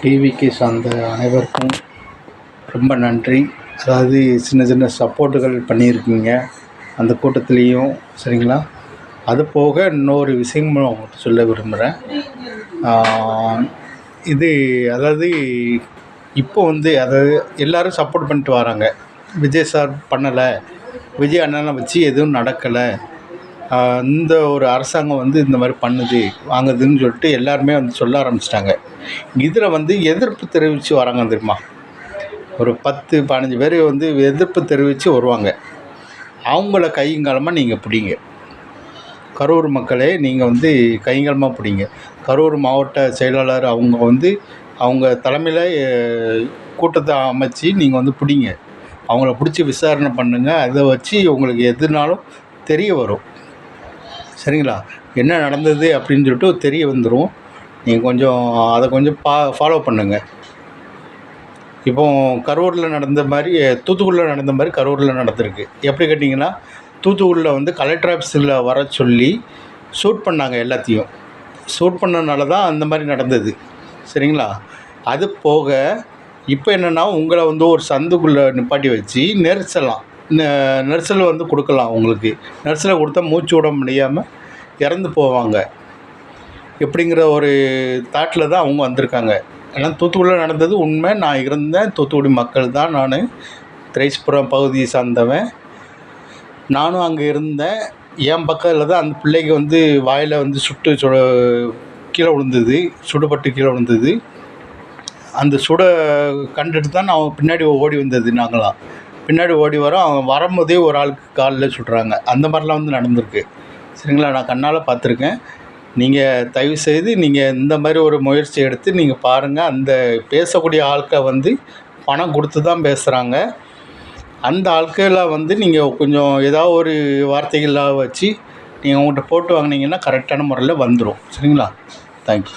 டிவிக்கு சார்ந்த அனைவருக்கும் ரொம்ப நன்றி. அதாவது சின்ன சின்ன சப்போர்ட்டுகள் பண்ணியிருக்கீங்க அந்த கூட்டத்துலேயும், சரிங்களா? அது போக இன்னொரு விஷயம் நான் உங்கள்கிட்ட சொல்ல விரும்புகிறேன். இது அதாவது இப்போ அதாவது எல்லோரும் சப்போர்ட் பண்ணிட்டு வராங்க. விஜய் சார் பண்ணலை, விஜய் அண்ணனை வச்சு எதுவும் நடக்கலை, இந்த ஒரு அரசாங்கம் இந்த மாதிரி பண்ணுது வாங்குதுன்னு சொல்லிட்டு எல்லாருமே சொல்ல ஆரம்பிச்சிட்டாங்க. இதில் எதிர்ப்பு தெரிவித்து வராங்க தெரியுமா? ஒரு 10-15 பேர் எதிர்ப்பு தெரிவித்து வருவாங்க. அவங்கள கையங்காலமாக நீங்கள் பிடிங்க. கரூர் மக்களே, நீங்கள் கையங்காலமாக பிடிங்க. கரூர் மாவட்ட செயலாளர் அவங்க தலைமையில் கூட்டத்தை அமைச்சு நீங்கள் பிடிங்க. அவங்கள பிடிச்சி விசாரணை பண்ணுங்கள். அதை வச்சு உங்களுக்கு எதுனாலும் தெரிய வரும், சரிங்களா? என்ன நடந்தது அப்படின்னு சொல்லிட்டு தெரிய வந்துடும். நீங்கள் அதை கொஞ்சம் ஃபாலோ பண்ணுங்கள். இப்போ கரூரில் நடந்த மாதிரி தூத்துக்குடியில் நடந்த மாதிரி கரூரில் நடந்திருக்கு. எப்படி கேட்டிங்கன்னா, தூத்துக்குடியில் கலெக்டர் ஆஃபீஸில் வர சொல்லி ஷூட் பண்ணாங்க. எல்லாத்தையும் ஷூட் பண்ணனால தான் அந்த மாதிரி நடந்தது, சரிங்களா? அது போக இப்போ என்னென்னா, உங்களை ஒரு சந்துக்குள்ளே நிப்பாட்டி வச்சு நெரிசல் கொடுக்கலாம். உங்களுக்கு நெரிசலை கொடுத்தா மூச்சு விட முடியாமல் இறந்து போவாங்க எப்படிங்கிற ஒரு தாட்டில் தான் அவங்க வந்திருக்காங்க. ஏன்னா தூத்துக்குடியில் நடந்தது உண்மை. நான் இருந்தேன். தூத்துக்குடி மக்கள் தான். நான் திரைஸ்புரம் பகுதியை சார்ந்தவன். நானும் அங்கே இருந்தேன். என் பக்கத்தில் தான் அந்த பிள்ளைக்கு வாயில் சுட்டு கீழே விழுந்தது, சுடுபட்டு கீழே விழுந்தது. அந்த சுட கண்டுட்டு தான் நான் பின்னாடி ஓடி வந்தது. நாங்களாம் பின்னாடி ஓடி வரோம். அவங்க வரும்போதே ஒரு ஆளுக்கு காலில் சுடுறாங்க. அந்த மாதிரிலாம் நடந்திருக்கு, சரிங்களா? நான் கண்ணால் பார்த்துருக்கேன். நீங்கள் தயவுசெய்து நீங்கள் இந்த மாதிரி ஒரு முயற்சி எடுத்து நீங்கள் பாருங்கள். அந்த பேசக்கூடிய ஆட்களை பணம் கொடுத்து தான் பேசுகிறாங்க. அந்த ஆட்களை நீங்கள் கொஞ்சம் ஏதாவது ஒரு வார்த்தைகளாக வச்சு நீங்கள் அவங்கள்ட்ட போட்டு வாங்கினீங்கன்னா கரெக்டான முறையில் வந்துடும், சரிங்களா? தேங்க்யூ.